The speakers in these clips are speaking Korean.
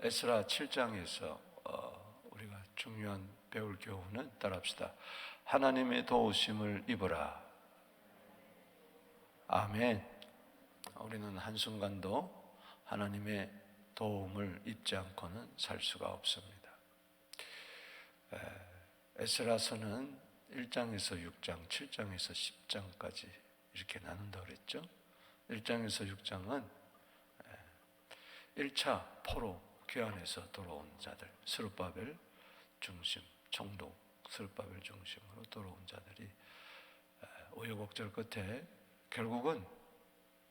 에스라 7장에서 우리가 중요한 배울 교훈은 따라합시다. 하나님의 도우심을 입어라. 아멘. 우리는 한순간도 하나님의 도움을 입지 않고는 살 수가 없습니다. 에스라서는 1장에서 6장, 7장에서 10장까지 이렇게 나눈다고 그랬죠. 1장에서 6장은 1차 포로 귀환에서 돌아온 자들, 스룹바벨 중심, 총독 스룹바벨 중심으로 돌아온 자들이 우여곡절 끝에 결국은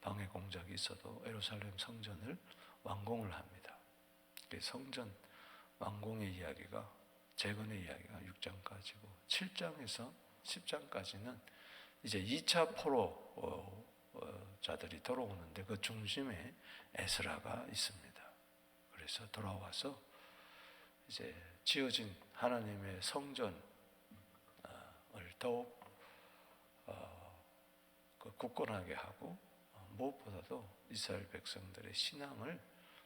방해 공작이 있어도 예루살렘 성전을 완공을 합니다. 성전 완공의 이야기가, 재건의 이야기가 6장까지고 7장에서 10장까지는 이제 2차 포로 자들이 돌아오는데 그 중심에 에스라가 있습니다. 그래서 돌아와서 이제 지어진 하나님의 성전을 더욱 굳건하게 하고 무엇보다도 이스라엘 백성들의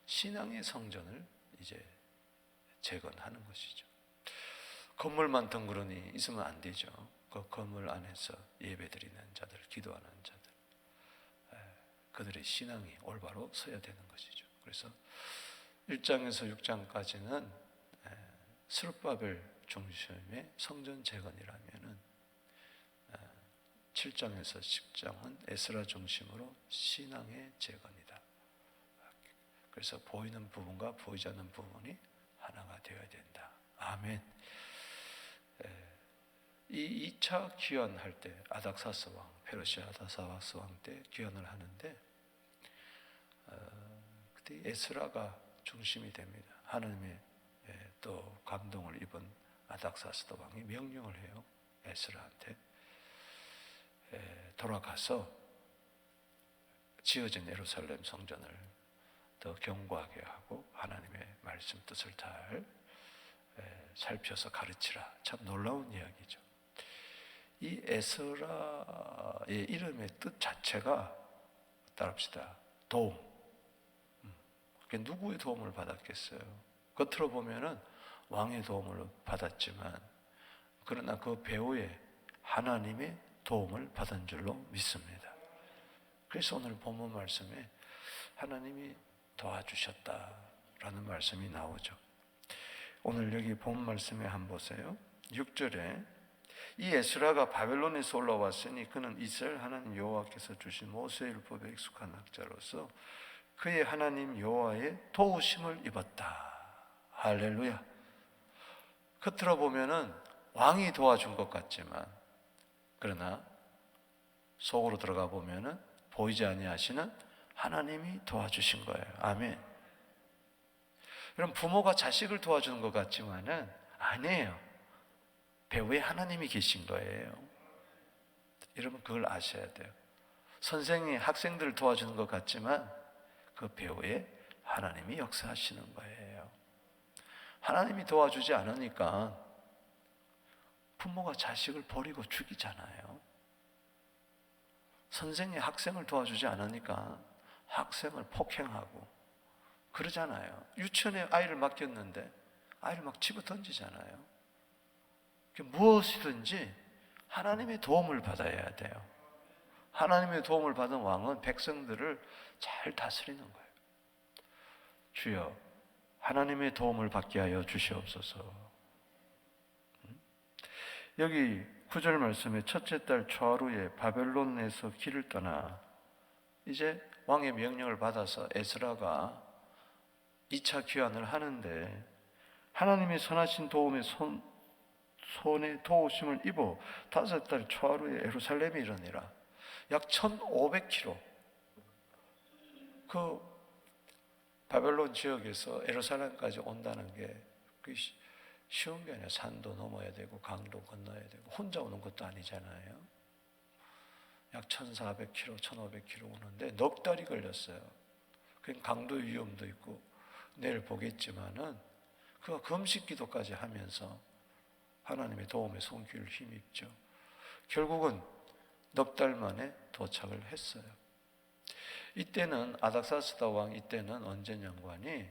신앙의 성전을 이제 재건하는 것이죠. 건물만 덩그러니 있으면 안 되죠. 그 건물 안에서 예배드리는 자들, 기도하는 자들, 그들의 신앙이 올바로 서야 되는 것이죠. 그래서 1장에서 6장까지는 스룹바벨 중심의 성전 재건이라면은 7장에서 10장은 에스라 중심으로 신앙의 재건이다. 그래서 보이는 부분과 보이지 않는 부분이 하나가 되어야 된다. 아멘. 이 2차 귀환할 때 아닥사스 왕, 페르시아 아닥사스 왕 때 귀환을 하는데 그때 에스라가 중심이 됩니다. 하나님의 또 감동을 입은 아닥사스 왕이 명령을 해요. 에스라한테 돌아가서 지어진 예루살렘 성전을 더 견고하게 하고 하나님의 말씀 뜻을 잘 살펴서 가르치라. 참 놀라운 이야기죠. 이 에스라의 이름의 뜻 자체가 따라합시다. 도움. 누구의 도움을 받았겠어요? 겉으로 보면은 왕의 도움을 받았지만 그러나 그 배후에 하나님의 도움을 받은 줄로 믿습니다. 그래서 오늘 본문 말씀에 하나님이 도와주셨다라는 말씀이 나오죠. 오늘 여기 본문 말씀에 한번 보세요. 6절에 이 에스라가 바벨론에서 올라왔으니 그는 이스라엘 하나님 여호와께서 주신 모세의 율법에 익숙한 학자로서 그의 하나님 여호와의 도우심을 입었다. 할렐루야. 겉으로 보면은 왕이 도와준 것 같지만 그러나 속으로 들어가 보면은 보이지 아니하시는 하나님이 도와주신 거예요. 아멘. 여러분, 부모가 자식을 도와주는 것 같지만은 아니에요. 배후에 하나님이 계신 거예요. 여러분, 그걸 아셔야 돼요. 선생이 학생들을 도와주는 것 같지만 그 배후에 하나님이 역사하시는 거예요. 하나님이 도와주지 않으니까 부모가 자식을 버리고 죽이잖아요. 선생이 학생을 도와주지 않으니까 학생을 폭행하고 그러잖아요. 유치원에 아이를 맡겼는데 아이를 막 집어 던지잖아요. 무엇이든지 하나님의 도움을 받아야 돼요. 하나님의 도움을 받은 왕은 백성들을 잘 다스리는 거예요. 주여, 하나님의 도움을 받게 하여 주시옵소서. 여기 9절 말씀에 첫째 달 초하루에 바벨론에서 길을 떠나 이제 왕의 명령을 받아서 에스라가 2차 귀환을 하는데 하나님의 선하신 도움의 손에 도우심을 입어 다섯 달 초하루에 예루살렘에 이르니라. 약 1500km 그 바벨론 지역에서 예루살렘까지 온다는 게 쉬운 게 아니라 산도 넘어야 되고 강도 건너야 되고 혼자 오는 것도 아니잖아요. 약 1400km, 1500km 오는데 넉 달이 걸렸어요. 그 강도 위험도 있고 내일 보겠지만은 그가 금식 기도까지 하면서 하나님의 도움에 손길을 힘입죠. 결국은 넉 달 만에 도착을 했어요. 이때는 아닥사스다 왕 이때는 언제 연관이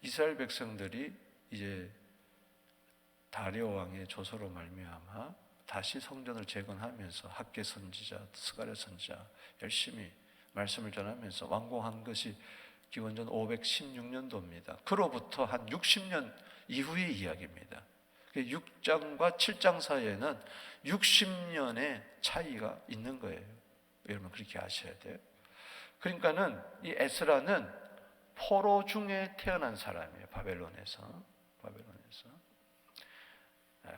이스라엘 백성들이 이제 다리오 왕의 조서로 말미암아 다시 성전을 재건하면서 학개 선지자, 스가랴 선지자 열심히 말씀을 전하면서 완공한 것이 기원전 516년도입니다. 그로부터 한 60년 이후의 이야기입니다. 6장과 7장 사이에는 60년의 차이가 있는 거예요. 여러분 그렇게 아셔야 돼요. 그러니까는 이 에스라는 포로 중에 태어난 사람이에요. 바벨론에서.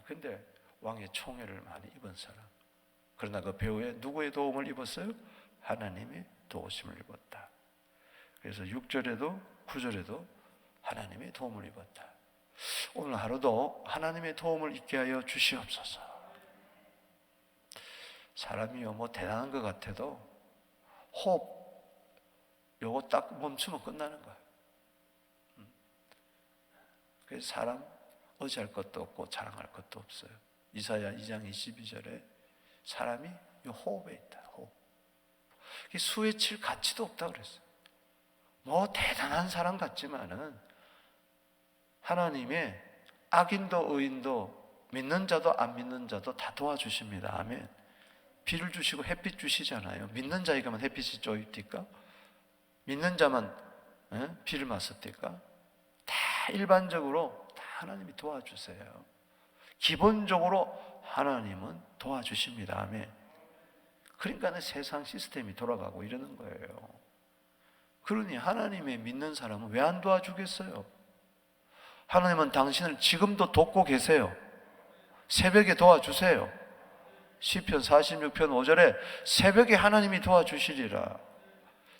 근데 왕의 총애를 많이 입은 사람. 그러나 그 배후에 누구의 도움을 입었어요? 하나님의 도우심을 입었다. 그래서 6절에도 9절에도 하나님의 도움을 입었다. 오늘 하루도 하나님의 도움을 입게 하여 주시옵소서. 사람이요 뭐 대단한 것 같아도 호흡 요거 딱 멈추면 끝나는 거야. 그래서 사람 의지할 것도 없고 자랑할 것도 없어요. 이사야 2장 22절에 사람이 이 호흡에 있다. 호흡. 수에 칠 가치도 없다 그랬어요. 뭐 대단한 사람 같지만은 하나님의 악인도 의인도 믿는 자도 안 믿는 자도 다 도와주십니다. 아멘. 비를 주시고 햇빛 주시잖아요. 믿는 자에게만 햇빛이 쪼입니까? 믿는 자만 비를 맞습니까? 다 일반적으로 다 하나님이 도와주세요. 기본적으로 하나님은 도와주십니다. 아멘. 그러니까 세상 시스템이 돌아가고 이러는 거예요. 그러니 하나님의 믿는 사람은 왜 안 도와주겠어요? 하나님은 당신을 지금도 돕고 계세요. 새벽에 도와주세요. 시편 46편 5절에 새벽에 하나님이 도와주시리라.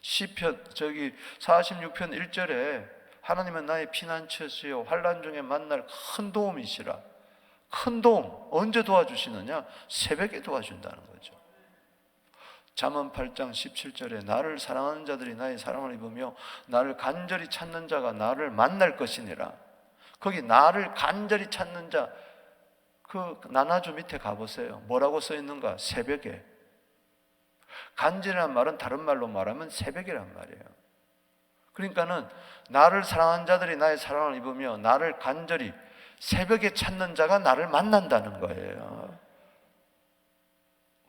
시편 46편 1절에 하나님은 나의 피난처시요 환난 중에 만날 큰 도움이시라. 큰 도움 언제 도와주시느냐? 새벽에 도와준다는 거죠. 잠언 8장 17절에 나를 사랑하는 자들이 나의 사랑을 입으며 나를 간절히 찾는 자가 나를 만날 것이니라. 거기 나를 간절히 찾는 자 그 나나주 밑에 가보세요. 뭐라고 써 있는가? 새벽에. 간절이란 말은 다른 말로 말하면 새벽이란 말이에요. 그러니까는 나를 사랑하는 자들이 나의 사랑을 입으며 나를 간절히 새벽에 찾는 자가 나를 만난다는 거예요.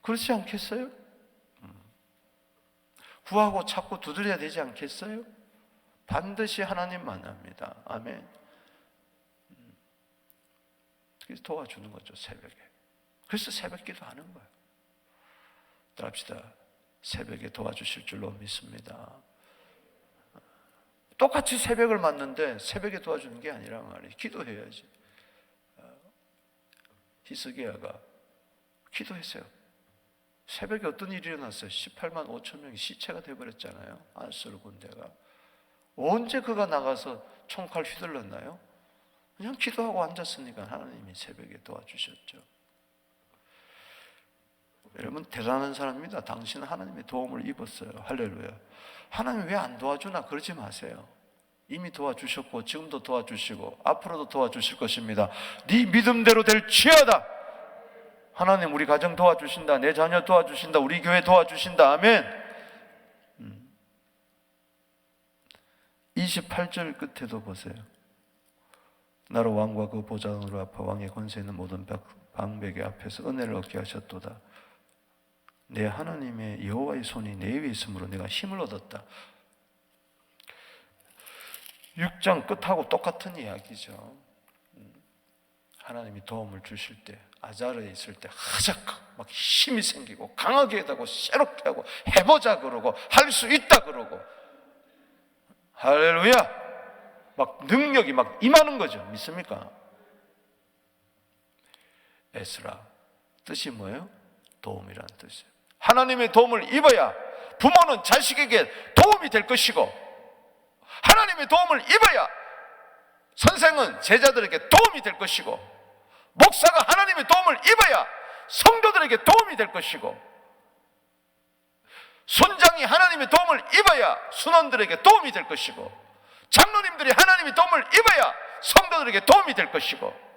그렇지 않겠어요? 구하고 찾고 두드려야 되지 않겠어요? 반드시 하나님 만납니다. 아멘. 그래서 도와주는 거죠, 새벽에. 그래서 새벽 기도하는 거예요. 따라합시다. 새벽에 도와주실 줄로 믿습니다. 똑같이 새벽을 맞는데 새벽에 도와주는 게 아니란 말이에요. 기도해야지. 히스기야가 기도했어요. 새벽에 어떤 일이 일어났어요? 18만 5천 명이 시체가 되어버렸잖아요. 아수르 군대가. 언제 그가 나가서 총칼 휘둘렀나요? 그냥 기도하고 앉았으니까 하나님이 새벽에 도와주셨죠. 여러분 대단한 사람입니다. 당신은 하나님의 도움을 입었어요. 할렐루야. 하나님 왜 안 도와주나 그러지 마세요. 이미 도와주셨고 지금도 도와주시고 앞으로도 도와주실 것입니다. 네 믿음대로 될지어다. 하나님 우리 가정 도와주신다. 내 자녀 도와주신다. 우리 교회 도와주신다. 아멘. 28절 끝에도 보세요. 나로 왕과 그 보좌관으로 앞에 왕의 권세 있는 모든 방백의 앞에서 은혜를 얻게 하셨도다. 내 하나님의 여호와의 손이 내 위에 있으므로 내가 힘을 얻었다. 6장 끝하고 똑같은 이야기죠. 하나님이 도움을 주실 때 아자르에 있을 때 하작 막 힘이 생기고 강하게 하고 새롭게 하고 해보자 그러고 할 수 있다 그러고 할렐루야. 막 능력이 막 임하는 거죠. 믿습니까? 에스라 뜻이 뭐예요? 도움이라는 뜻이에요. 하나님의 도움을 입어야 부모는 자식에게 도움이 될 것이고 하나님의 도움을 입어야 선생은 제자들에게 도움이 될 것이고 목사가 하나님의 도움을 입어야 성도들에게 도움이 될 것이고 손장이 하나님의 도움을 입어야 순원들에게 도움이 될 것이고 장로님들이 하나님의 도움을 입어야 성도들에게 도움이 될 것이고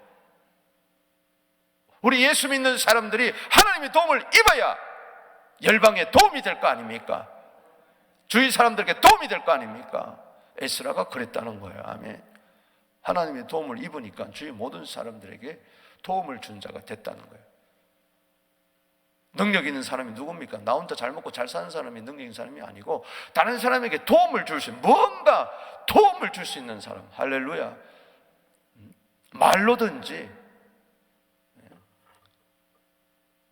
우리 예수 믿는 사람들이 하나님의 도움을 입어야 열방에 도움이 될 거 아닙니까? 주위 사람들에게 도움이 될 거 아닙니까? 에스라가 그랬다는 거예요. 아멘. 하나님의 도움을 입으니까 주위 모든 사람들에게 도움을 준 자가 됐다는 거예요. 능력 있는 사람이 누굽니까? 나 혼자 잘 먹고 잘 사는 사람이 능력 있는 사람이 아니고 다른 사람에게 도움을 줄 수 있는, 무언가 도움을 줄 수 있는 사람. 할렐루야. 말로든지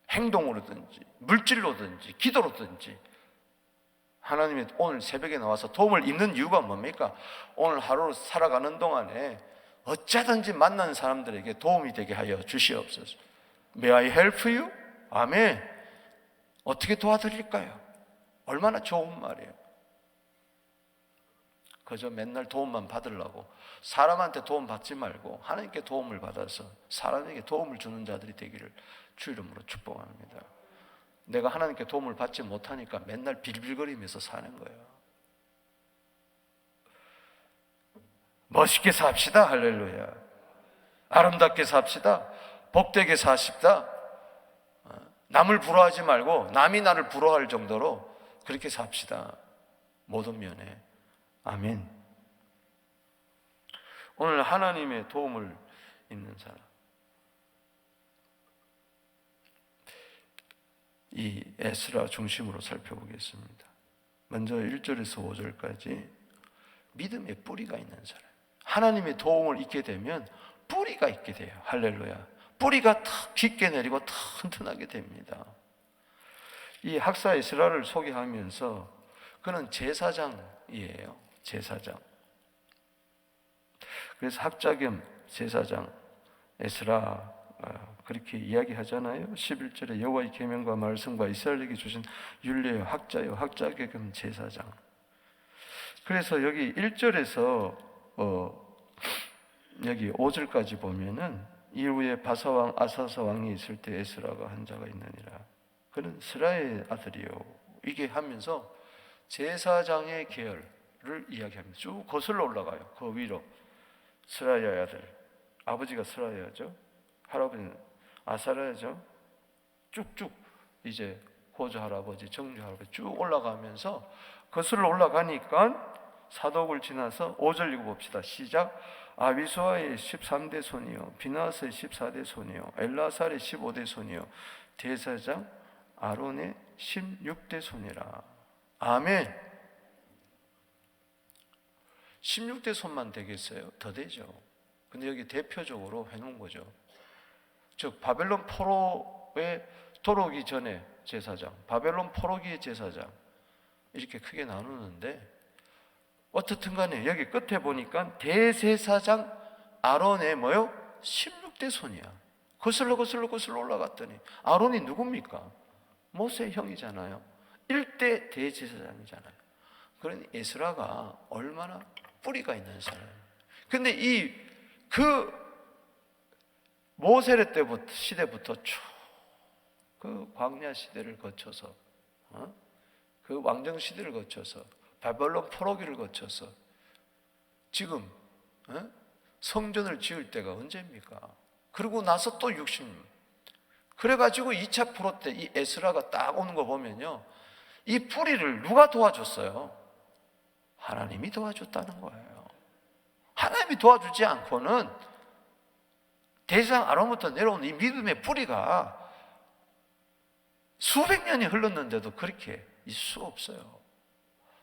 행동으로든지 물질로든지 기도로든지 하나님이 오늘 새벽에 나와서 도움을 입는 이유가 뭡니까? 오늘 하루 살아가는 동안에 어쩌든지 만난 사람들에게 도움이 되게 하여 주시옵소서. May I help you? 아멘. 어떻게 도와드릴까요? 얼마나 좋은 말이에요. 그저 맨날 도움만 받으려고 사람한테 도움 받지 말고 하나님께 도움을 받아서 사람에게 도움을 주는 자들이 되기를 주 이름으로 축복합니다. 내가 하나님께 도움을 받지 못하니까 맨날 빌빌거리면서 사는 거예요. 멋있게 삽시다. 할렐루야. 아름답게 삽시다. 복되게 사십시다. 남을 부러워하지 말고 남이 나를 부러워할 정도로 그렇게 삽시다. 모든 면에. 아멘. 오늘 하나님의 도움을 입는 사람, 이 에스라 중심으로 살펴보겠습니다. 먼저 1절에서 5절까지 믿음의 뿌리가 있는 사람, 하나님의 도움을 입게 되면 뿌리가 있게 돼요. 할렐루야. 뿌리가 탁 깊게 내리고 탁 튼튼하게 됩니다. 이 학사 에스라를 소개하면서 그는 제사장이에요. 제사장. 그래서 학자 겸 제사장 에스라 그렇게 이야기하잖아요. 11절에 여호와의 계명과 말씀과 이스라엘에게 주신 율례의 학자요, 학자 겸 제사장. 그래서 여기 1절에서 여기 5절까지 보면은 이후에 바사왕 아사사 왕이 있을 때 에스라가 한 자가 있느니라. 그는 스라의 아들이요. 이게 하면서 제사장의 계열을 이야기합니다. 쭉 거슬러 올라가요. 그 위로 스라야의 아들, 아버지가 스라야죠. 할아버지는 아사랴죠. 쭉쭉 이제 호주 할아버지, 정주 할아버지 쭉 올라가면서 거슬러 올라가니까 사독을 지나서 5절 읽어봅시다. 시작. 아비수아의 13대 손이요, 비나스의 14대 손이요, 엘라살의 15대 손이요, 대사장 아론의 16대 손이라. 아멘. 16대 손만 되겠어요? 더 되죠. 근데 여기 대표적으로 해놓은 거죠. 즉 바벨론 포로에 돌아오기 전에 제사장, 바벨론 포로기의 제사장, 이렇게 크게 나누는데 어떻든 간에 여기 끝에 보니까 대제사장 아론의 뭐요? 16대 손이야. 거슬러 올라갔더니 아론이 누굽니까? 모세의 형이잖아요. 1대 대제사장이잖아요. 그러니 에스라가 얼마나 뿌리가 있는 사람이에요. 근데 그 모세 때부터 시대부터 쭉 그 광야 시대를 거쳐서 그 왕정 시대를 거쳐서 바벨론 포로기를 거쳐서 지금 성전을 지을 때가 언제입니까? 그러고 나서 또 60년. 그래가지고 2차 포로 때 이 에스라가 딱 오는 거 보면요, 이 뿌리를 누가 도와줬어요? 하나님이 도와줬다는 거예요. 하나님이 도와주지 않고는 대제사장 아론부터 내려온 이 믿음의 뿌리가 수백 년이 흘렀는데도 그렇게 있을 수 없어요.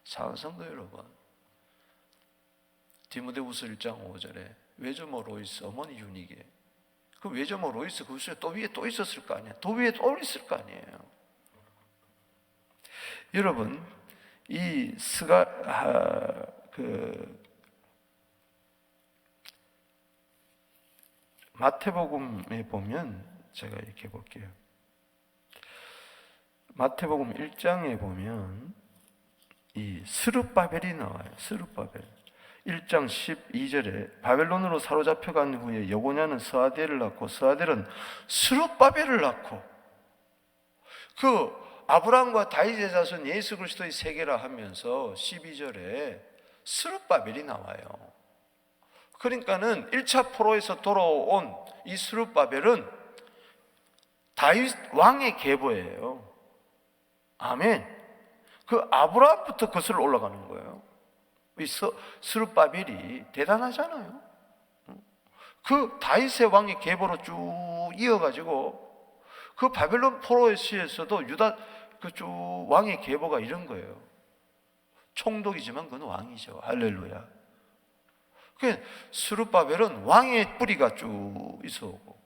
사랑하는 성도 여러분, 디모데후서 1장 5절에 외조모 로이스 어머니 유니게, 그 외조모 로이스 그 위에 또 위에 또 있었을 거 아니에요. 또 위에 또 있을 거 아니에요. 여러분, 이 마태복음에 보면 제가 이렇게 볼게요. 마태복음 1장에 보면 이 스룹바벨이 나와요. 스룹바벨. 1장 12절에 바벨론으로 사로잡혀간 후에 여고냐는 스아델을 낳고 스아델은 스룹바벨을 낳고, 그 아브라함과 다윗의 자손 예수 그리스도의 세계라 하면서 12절에 스룹바벨이 나와요. 그러니까는 1차 포로에서 돌아온 이 스룹바벨은 다윗 왕의 계보예요. 아멘. 그 아브라함부터 거슬러 올라가는 거예요. 이 스룹바벨이 대단하잖아요. 그 다윗의 왕의 계보로 쭉 이어가지고 그 바벨론 포로의 시에서도 유다 그 쭉 왕의 계보가 이런 거예요. 총독이지만 그건 왕이죠. 할렐루야. 그 스룹바벨은 왕의 뿌리가 쭉 있어오고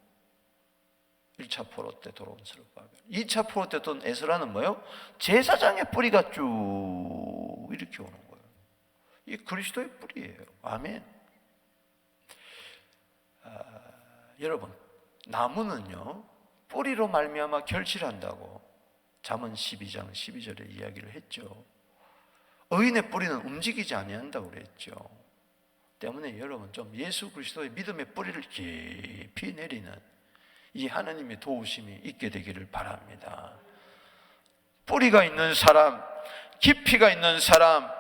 1차 포로 때 돌아온 스룹바벨, 2차 포로 때 돈 에스라는 뭐예요? 제사장의 뿌리가 쭉 이렇게 오는 거예요. 이 그리스도의 뿌리예요. 아멘. 여러분, 나무는요 뿌리로 말미암아 결실한다고 잠언 12장 12절에 이야기를 했죠. 의인의 뿌리는 움직이지 아니한다고 그랬죠. 때문에 여러분 좀 예수 그리스도의 믿음의 뿌리를 깊이 내리는 이 하나님의 도우심이 있게 되기를 바랍니다. 뿌리가 있는 사람, 깊이가 있는 사람,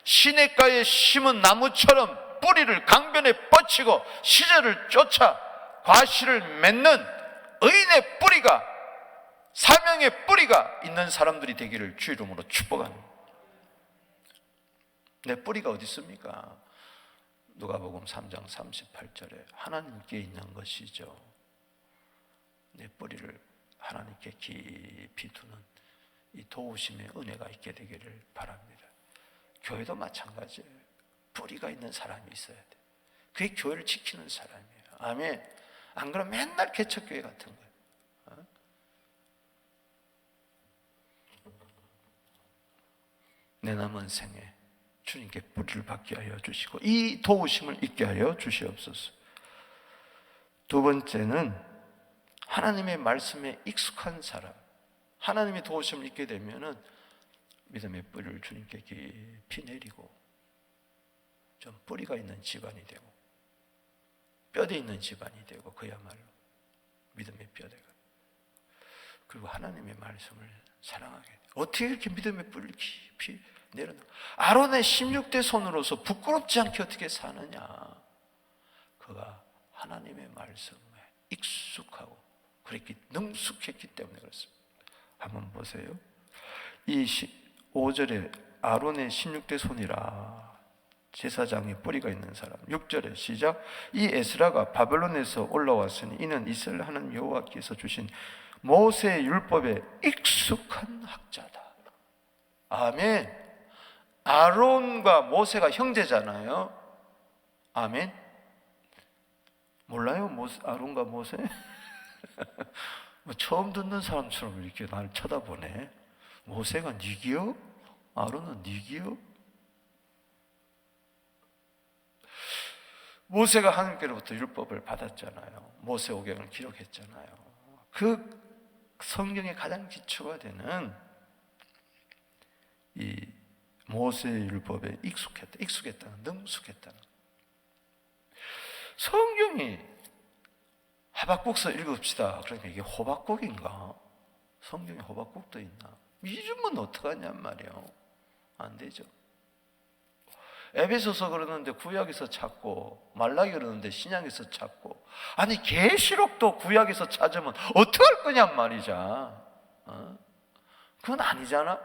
시냇가에 심은 나무처럼 뿌리를 강변에 뻗치고 시절을 쫓아 과실을 맺는 의인의 뿌리가, 사명의 뿌리가 있는 사람들이 되기를 주 이름으로 축복합니다. 내 뿌리가 어디 있습니까? 누가복음 3장 38절에 하나님께 있는 것이죠. 내 뿌리를 하나님께 깊이 두는 이 도우심의 은혜가 있게 되기를 바랍니다. 교회도 마찬가지예요. 뿌리가 있는 사람이 있어야 돼. 그게 교회를 지키는 사람이에요. 아멘. 안 그러면 맨날 개척교회 같은 거예요. 내 남은 생에 주님께 뿌리를 받게 하여 주시고 이 도우심을 있게 하여 주시옵소서. 두 번째는 하나님의 말씀에 익숙한 사람, 하나님의 도우심을 잊게 되면은 믿음의 뿌리를 주님께 깊이 내리고 좀 뿌리가 있는 집안이 되고 뼈대 있는 집안이 되고 그야말로 믿음의 뼈대가, 그리고 하나님의 말씀을 사랑하게. 어떻게 이렇게 믿음의 뿌리를 깊이 내려놓아? 아론의 16대 손으로서 부끄럽지 않게 어떻게 사느냐? 그가 하나님의 말씀에 익숙하고 그렇게 능숙했기 때문에 그렇습니다. 한번 보세요. 이 5절에 아론의 16대 손이라 제사장의 뿌리가 있는 사람. 6절에 시작. 이 에스라가 바벨론에서 올라왔으니 이는 이스라엘 하나님 여호와께서 주신 모세의 율법에 익숙한 학자다. 아멘. 아론과 모세가 형제잖아요. 아멘. 몰라요? 아론과 모세? 뭐 처음 듣는 사람처럼 이렇게 나를 쳐다보네. 모세가 니기요? 아론은 니기요? 모세가 하나님께로부터 율법을 받았잖아요. 모세오경을 기록했잖아요. 그 성경의 가장 기초가 되는 이 모세의 율법에 익숙했다는, 능숙했다는. 성경이 하박국서 읽읍시다. 그러니까 이게 호박국인가? 성경에 호박국도 있나? 잊으면 어떡하냔 말이에요. 안 되죠. 에베소서 그러는데 구약에서 찾고, 말라기 그러는데 신약에서 찾고, 아니 계시록도 구약에서 찾으면 어떡할 거냔 말이죠. 그건 아니잖아.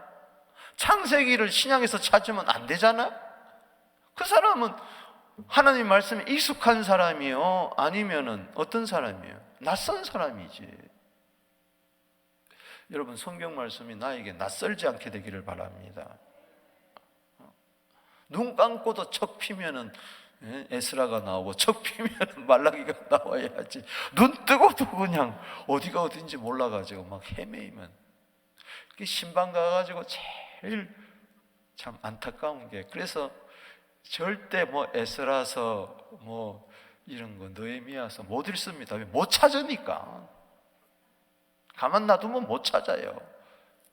창세기를 신약에서 찾으면 안 되잖아. 그 사람은 하나님 말씀에 익숙한 사람이요, 아니면은 어떤 사람이에요? 낯선 사람이지. 여러분, 성경 말씀이 나에게 낯설지 않게 되기를 바랍니다. 눈 감고도 척 피면은 에스라가 나오고 척 피면은 말라기가 나와야지. 눈 뜨고도 그냥 어디가 어딘지 몰라가지고 막 헤매이면, 신방 가가지고 제일 참 안타까운 게, 그래서 절대 뭐 에스라서 뭐 이런 거 느헤미야서 못 읽습니다. 못 찾으니까. 가만 놔두면 못 찾아요.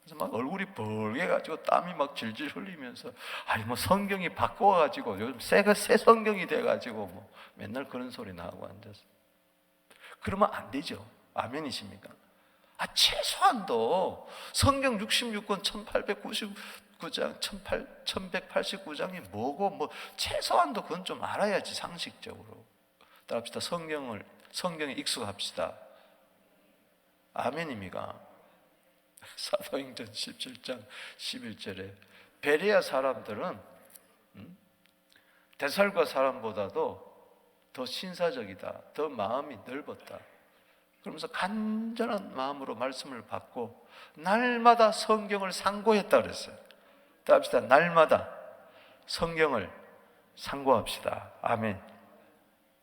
그래서 막 얼굴이 벌게가지고 땀이 막 질질 흘리면서, 아니 뭐 성경이 바꿔가지고 요즘 새 성경이 돼가지고 뭐 맨날 그런 소리나 하고 앉아서. 그러면 안 되죠. 아멘이십니까? 최소한도 성경 66권 1899장 1189장이 뭐고, 뭐 최소한도 그건 좀 알아야지. 상식적으로 따라합시다. 성경에 익숙합시다. 아멘입니까? 사도행전 17장 11절에 베레아 사람들은 데살과 사람보다도 더 신사적이다, 더 마음이 넓었다. 그러면서 간절한 마음으로 말씀을 받고 날마다 성경을 상고했다 그랬어요. 또 합시다. 날마다 성경을 상고합시다. 아멘.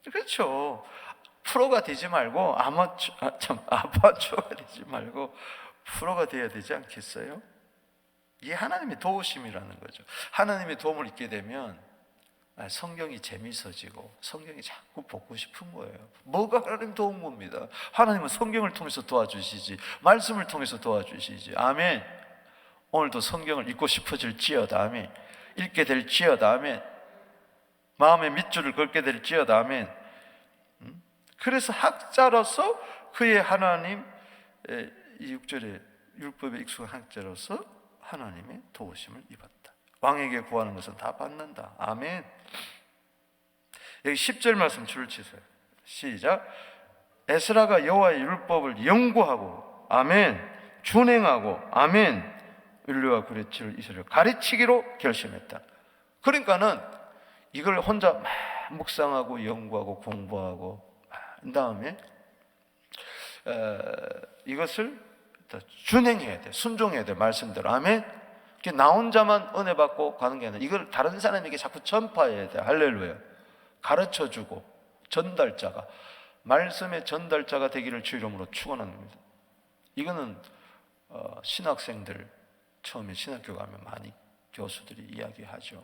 그렇죠. 프로가 되지 말고 아마추어가 되지 말고 프로가 되어야 되지 않겠어요? 이게 하나님의 도우심이라는 거죠. 하나님의 도움을 잊게 되면 성경이 재미있어지고 성경이 자꾸 보고 싶은 거예요. 뭐가 하나님 도운 겁니다. 하나님은 성경을 통해서 도와주시지, 말씀을 통해서 도와주시지. 아멘. 오늘도 성경을 읽고 싶어질지어다. 아멘. 읽게 될지어다. 아멘. 마음의 밑줄을 긋게 될지어다. 아멘. 그래서 학자로서 그의 하나님, 이 6절에 율법에 익숙한 학자로서 하나님의 도우심을 입었다. 왕에게 구하는 것은 다 받는다. 아멘. 여기 10절 말씀 줄을 치세요. 시작. 에스라가 여호와의 율법을 연구하고 아멘, 준행하고 아멘, 율례와 규례를 이스라엘 가르치기로 결심했다. 그러니까는 이걸 혼자 막 묵상하고 연구하고 공부하고 그 다음에 이것을 준행해야 돼. 순종해야 돼. 말씀대로. 아멘. 나 혼자만 은혜 받고 가는 게 아니라 이걸 다른 사람에게 자꾸 전파해야 돼. 할렐루야. 가르쳐주고 전달자가, 말씀의 전달자가 되기를 주 이름으로 축원합니다. 이거는 신학생들 처음에 신학교 가면 많이 교수들이 이야기하죠.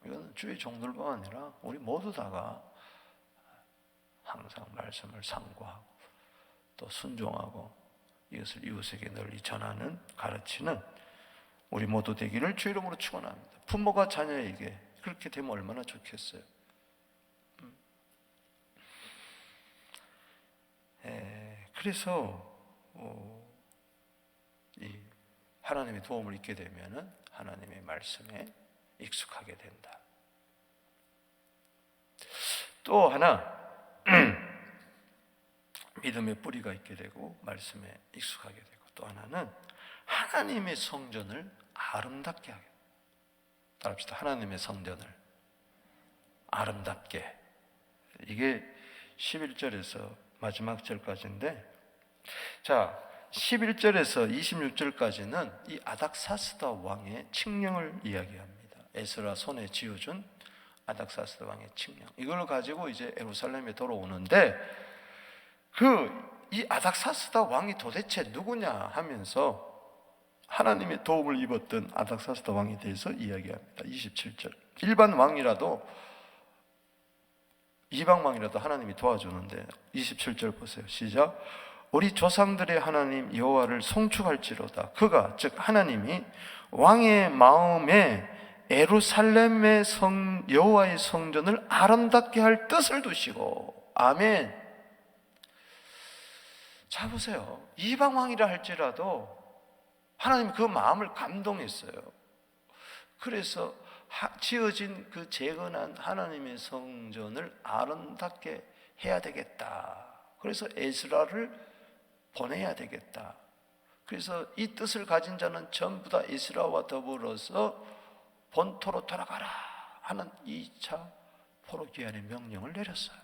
이거는 주의 종들뿐 아니라 우리 모두 다가 항상 말씀을 상고하고 또 순종하고 이것을 이웃에게 널리 전하는, 가르치는 우리 모두 되기를 주 이름으로 축원합니다. 부모가 자녀에게 그렇게 되면 얼마나 좋겠어요. 그래서 이 하나님의 도움을 잊게 되면은 하나님의 말씀에 익숙하게 된다. 또 하나 믿음의 뿌리가 있게 되고 말씀에 익숙하게 되고, 또 하나는 하나님의 성전을 아름답게 하게. 따라합시다. 하나님의 성전을 아름답게. 이게 11절에서 마지막 절까지인데, 자 11절에서 26절까지는 이 아닥사스다 왕의 칙령을 이야기합니다. 에스라 손에 쥐어준 아닥사스다 왕의 칙령, 이걸 가지고 이제 예루살렘에 돌아오는데, 이 아닥사스다 왕이 도대체 누구냐 하면서 하나님의 도움을 입었던 아닥사스다 왕에 대해서 이야기합니다. 27절. 일반 왕이라도, 이방 왕이라도 하나님이 도와주는데 27절 보세요. 시작. 우리 조상들의 하나님 여호와를 송축할지로다. 그가, 즉 하나님이 왕의 마음에 예루살렘의 여호와의 성전을 아름답게 할 뜻을 두시고. 아멘. 자 보세요. 이방 왕이라 할지라도 하나님 그 마음을 감동했어요. 그래서 지어진 그 재건한 하나님의 성전을 아름답게 해야 되겠다. 그래서 에스라를 보내야 되겠다. 그래서 이 뜻을 가진 자는 전부 다 에스라와 더불어서 본토로 돌아가라 하는 2차 포로기한의 명령을 내렸어요.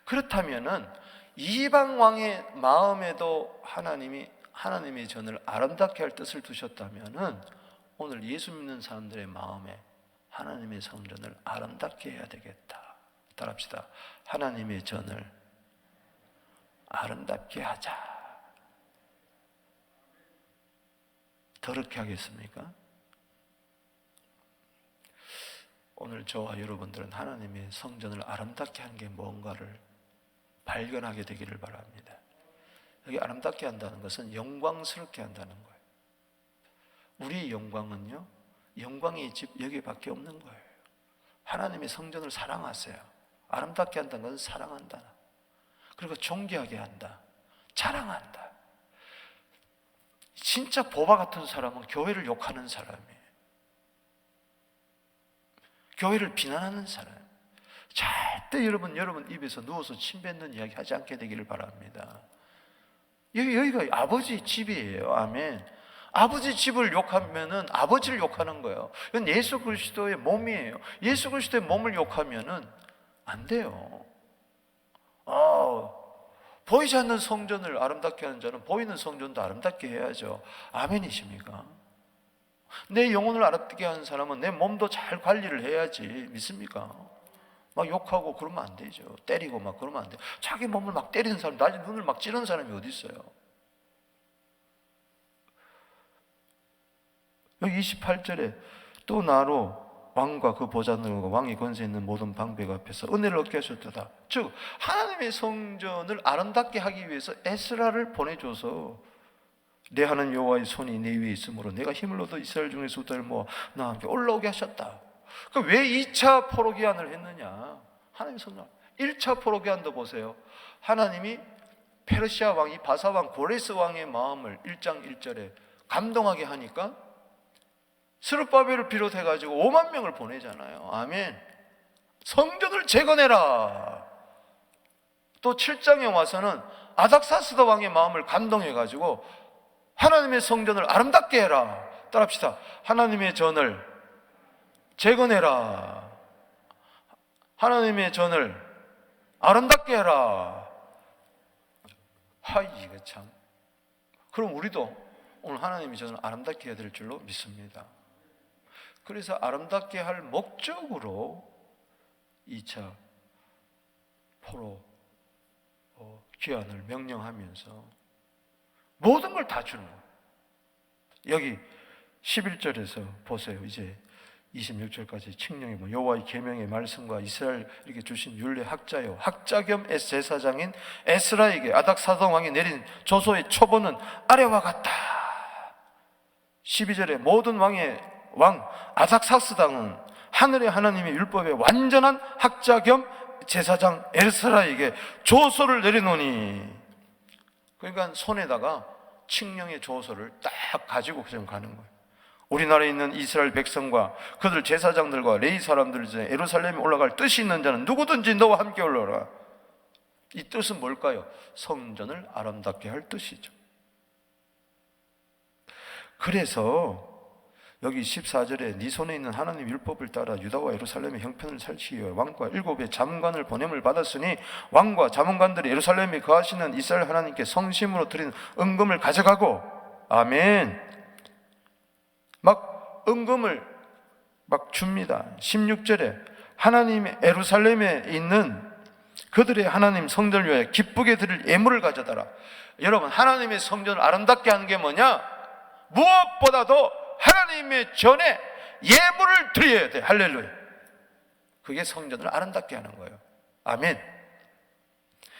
그렇다면은 이방 왕의 마음에도 하나님의 전을 아름답게 할 뜻을 두셨다면은 오늘 예수 믿는 사람들의 마음에 하나님의 성전을 아름답게 해야 되겠다. 따라합시다. 하나님의 전을 아름답게 하자. 더럽게 하겠습니까? 오늘 저와 여러분들은 하나님의 성전을 아름답게 하는 게 뭔가를 발견하게 되기를 바랍니다. 여기 아름답게 한다는 것은 영광스럽게 한다는 거예요. 우리의 영광은요, 영광의 집 여기밖에 없는 거예요. 하나님의 성전을 사랑하세요. 아름답게 한다는 것은 사랑한다. 그리고 존귀하게 한다. 자랑한다. 진짜 보바 같은 사람은 교회를 욕하는 사람이에요. 교회를 비난하는 사람. 절대 여러분 입에서 누워서 침 뱉는 이야기 하지 않게 되기를 바랍니다. 여기가 아버지 집이에요. 아멘. 아버지 집을 욕하면은 아버지를 욕하는 거예요. 이건 예수 그리스도의 몸이에요. 예수 그리스도의 몸을 욕하면은 안 돼요. 보이지 않는 성전을 아름답게 하는 자는 보이는 성전도 아름답게 해야죠. 아멘이십니까? 내 영혼을 아름답게 하는 사람은 내 몸도 잘 관리를 해야지. 믿습니까? 막 욕하고 그러면 안 되죠. 때리고 막 그러면 안 돼요. 자기 몸을 막 때리는 사람, 나의 눈을 막 찌르는 사람이 어디 있어요? 여기 28절에 또 나로 왕과 그 보좌들과 왕이 권세 있는 모든 방백 앞에서 은혜를 얻게 하셨도다. 즉 하나님의 성전을 아름답게 하기 위해서 에스라를 보내줘서 내 하나님 여호와의 손이 내 위에 있으므로 내가 힘을 얻어 이스라엘 중에서 우다를 모아 나와 함께 올라오게 하셨다. 그러니까 왜 2차 포로기한을 했느냐? 하나님의 성전 1차 포로기한도 보세요. 하나님이 페르시아 왕이 바사왕 고레스 왕의 마음을 1장 1절에 감동하게 하니까 스룹바벨을 비롯해가지고 5만 명을 보내잖아요. 아멘. 성전을 재건해라. 또 7장에 와서는 아닥사스다 왕의 마음을 감동해가지고 하나님의 성전을 아름답게 해라. 따라합시다. 하나님의 전을 재건해라. 하나님의 전을 아름답게 해라. 이거 참. 그럼 우리도 오늘 하나님의 전을 아름답게 해야 될 줄로 믿습니다. 그래서 아름답게 할 목적으로 2차 포로 귀환을 명령하면서 모든 걸 다 주는 거예요. 여기 11절에서 보세요. 이제 26절까지 칙령이 여호와의 계명의 말씀과 이스라엘 이렇게 주신 율례 학자요 학자 겸 제사장인 에스라에게 아닥사다 왕이 내린 조서의 초본은 아래와 같다. 12절에 모든 왕의 왕 아닥사스당은 하늘의 하나님의 율법의 완전한 학자 겸 제사장 에스라에게 조서를 내리노니, 그러니까 손에다가 칙령의 조서를 딱 가지고 그냥 가는 거예요. 우리나라에 있는 이스라엘 백성과 그들 제사장들과 레위 사람들 중에 예루살렘에 올라갈 뜻이 있는 자는 누구든지 너와 함께 올라오라. 이 뜻은 뭘까요? 성전을 아름답게 할 뜻이죠. 그래서 여기 14절에 네 손에 있는 하나님 율법을 따라 유다와 예루살렘의 형편을 살치기 위해 왕과 7의 자문관을 보냄을 받았으니 왕과 자문관들이 예루살렘에 거하시는 이스라엘 하나님께 성심으로 드리는 은금을 가져가고, 아멘, 막 은금을 막 줍니다. 16절에 하나님의 예루살렘에 있는 그들의 하나님 성전을 위해 기쁘게 드릴 예물을 가져다라. 여러분, 하나님의 성전을 아름답게 하는 게 뭐냐? 무엇보다도 하나님의 전에 예물을 드려야 돼. 할렐루야. 그게 성전을 아름답게 하는 거예요. 아멘.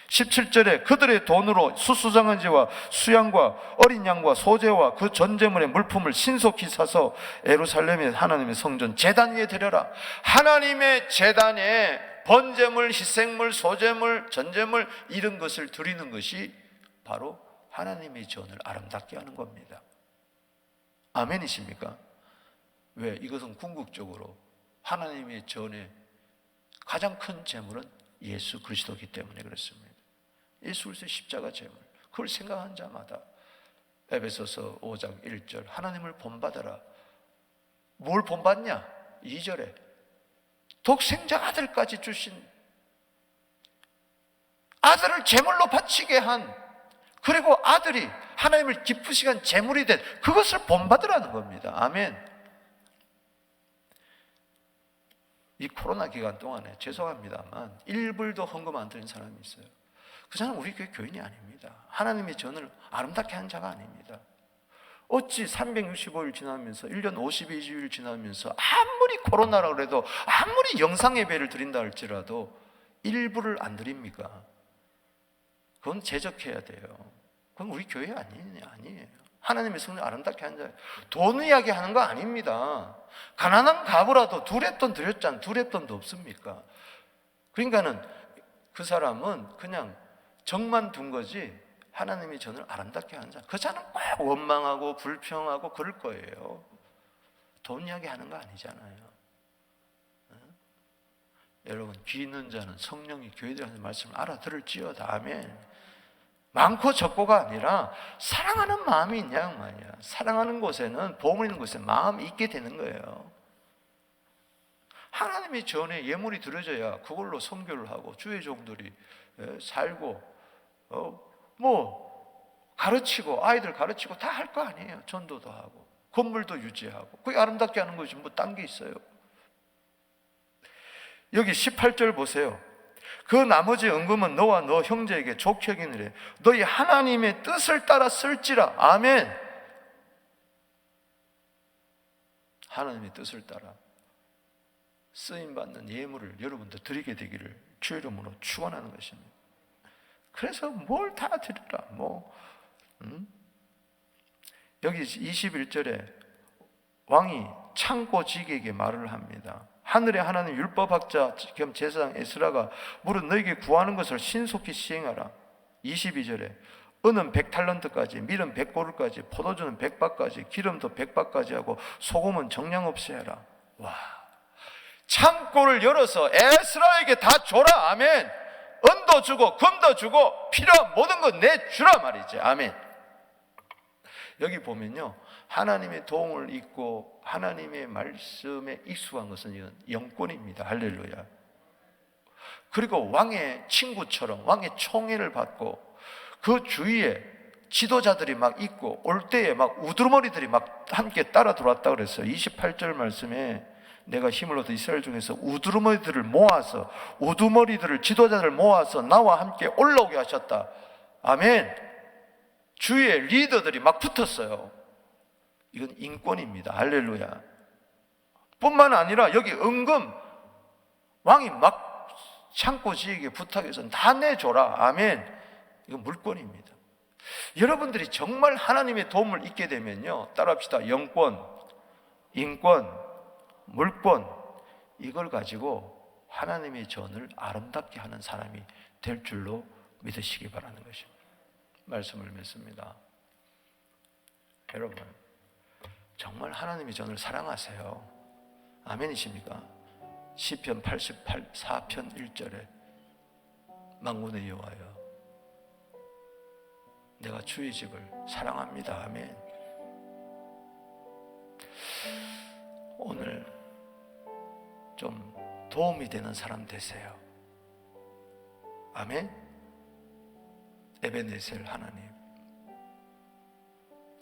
17절에 그들의 돈으로 수수장은지와 수양과 어린 양과 소재와 그 전제물의 물품을 신속히 사서 예루살렘의 하나님의 성전 제단 위에 드려라. 하나님의 제단에 번제물, 희생물, 소제물, 전제물 이런 것을 드리는 것이 바로 하나님의 전을 아름답게 하는 겁니다. 아멘이십니까? 왜? 이것은 궁극적으로 하나님의 전에 가장 큰 제물은 예수 그리스도이기 때문에 그렇습니다. 예수 그리스도의 십자가 제물, 그걸 생각한 자마다 에베소서 5장 1절 하나님을 본받아라. 뭘 본받냐? 2절에 독생자 아들까지 주신, 아들을 제물로 바치게 한, 그리고 아들이 하나님을 기쁘시게 한 제물이 된 그것을 본받으라는 겁니다. 아멘. 이 코로나 기간 동안에 죄송합니다만 1불도 헌금 안 드린 사람이 있어요. 그 사람은 우리 교회 교인이 아닙니다. 하나님의 전을 아름답게 한 자가 아닙니다. 어찌 365일 지나면서 1년 52주일 지나면서 아무리 코로나라고 해도 아무리 영상 예배를 드린다 할지라도 1불을 안 드립니까? 그건 제적해야 돼요. 그건 우리 교회 아니에요. 하나님의 성전을 아름답게 한 자예요. 돈 이야기 하는 거 아닙니다. 가난한 가부라도 두렙돈 드렸잖아요. 두렙돈도 없습니까? 그러니까는 그 사람은 그냥 정만 둔 거지 하나님의 전을 아름답게 하는 자. 그 자는 꼭 원망하고 불평하고 그럴 거예요. 돈 이야기 하는 거 아니잖아요. 여러분, 귀 있는 자는 성령이 교회들이 하는 말씀을 알아들을지어다. 아멘. 많고 적고가 아니라 사랑하는 마음이 있냐 말이야. 사랑하는 곳에는, 보물 있는 곳에 마음이 있게 되는 거예요. 하나님의 전에 예물이 드려져야 그걸로 선교를 하고 주의 종들이 살고 가르치고 아이들 가르치고 다 할 거 아니에요. 전도도 하고 건물도 유지하고 그게 아름답게 하는 거지 뭐 딴 게 있어요. 여기 18절 보세요. 그 나머지 은금은 너와 너 형제에게 좋게 여기느래 너희 하나님의 뜻을 따라 쓸지라. 아멘. 하나님의 뜻을 따라 쓰임받는 예물을 여러분도 드리게 되기를 주의 이름으로 축원하는 것입니다. 그래서 뭘 다 드리라. 여기 21절에 왕이 창고지기에게 말을 합니다. 하늘의 하나님 율법학자 겸 제사장 에스라가 물은 너에게 구하는 것을 신속히 시행하라. 22절에 은은 100탈런트까지, 밀은 100고루까지, 포도주는 100바까지, 기름도 100바까지 하고 소금은 정량 없이 해라. 와, 창고를 열어서 에스라에게 다 줘라. 아멘. 은도 주고 금도 주고 필요한 모든 것 내주라 말이지. 아멘. 여기 보면요, 하나님의 도움을 잊고 하나님의 말씀에 익숙한 것은 이건 영권입니다. 할렐루야. 그리고 왕의 친구처럼 왕의 총애를 받고 그 주위에 지도자들이 막 있고 올 때에 막 우두머리들이 막 함께 따라 들어왔다 그랬어요. 28절 말씀에 내가 힘을 얻어 이스라엘 중에서 우두머리들을 모아서 우두머리들을 지도자들을 모아서 나와 함께 올라오게 하셨다. 아멘. 주위에 리더들이 막 붙었어요. 이건 인권입니다. 할렐루야. 뿐만 아니라 여기 은금 왕이 막 창고지에게 부탁해서 다 내줘라. 아멘. 이건 물권입니다. 여러분들이 정말 하나님의 도움을 잊게 되면요, 따라합시다. 영권, 인권, 물권, 이걸 가지고 하나님의 전을 아름답게 하는 사람이 될 줄로 믿으시기 바라는 것입니다. 말씀을 맺습니다. 여러분, 정말 하나님의 전을 사랑하세요. 아멘이십니까? 시편 84편 1절에 만군의 여호와여 내가 주의 집을 사랑합니다. 아멘. 오늘 좀 도움이 되는 사람 되세요. 아멘. 에베네셀 하나님,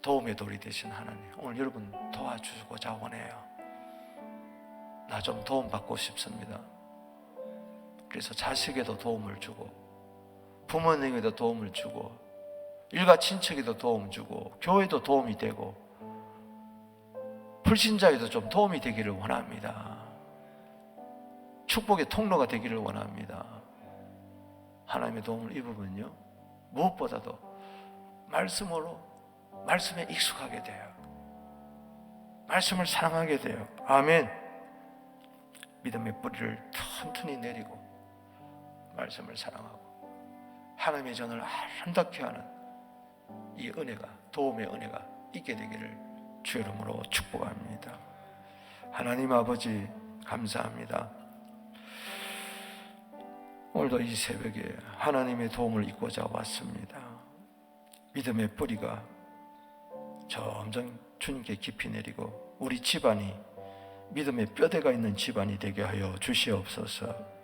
도움의 돌이 되신 하나님, 오늘 여러분 도와주고자 원해요. 나 좀 도움받고 싶습니다. 그래서 자식에도 도움을 주고 부모님에도 도움을 주고 일가 친척에도 도움 주고 교회도 도움이 되고 불신자에도 좀 도움이 되기를 원합니다. 축복의 통로가 되기를 원합니다. 하나님의 도움을 입으면요, 무엇보다도 말씀에 익숙하게 돼요. 말씀을 사랑하게 돼요. 아멘. 믿음의 뿌리를 튼튼히 내리고 말씀을 사랑하고 하나님의 전을 아름답게 하는 이 은혜가, 도움의 은혜가 있게 되기를 주의 이름으로 축복합니다. 하나님 아버지 감사합니다. 오늘도 이 새벽에 하나님의 도움을 잊고자 왔습니다. 믿음의 뿌리가 점점 주님께 깊이 내리고 우리 집안이 믿음의 뼈대가 있는 집안이 되게 하여 주시옵소서.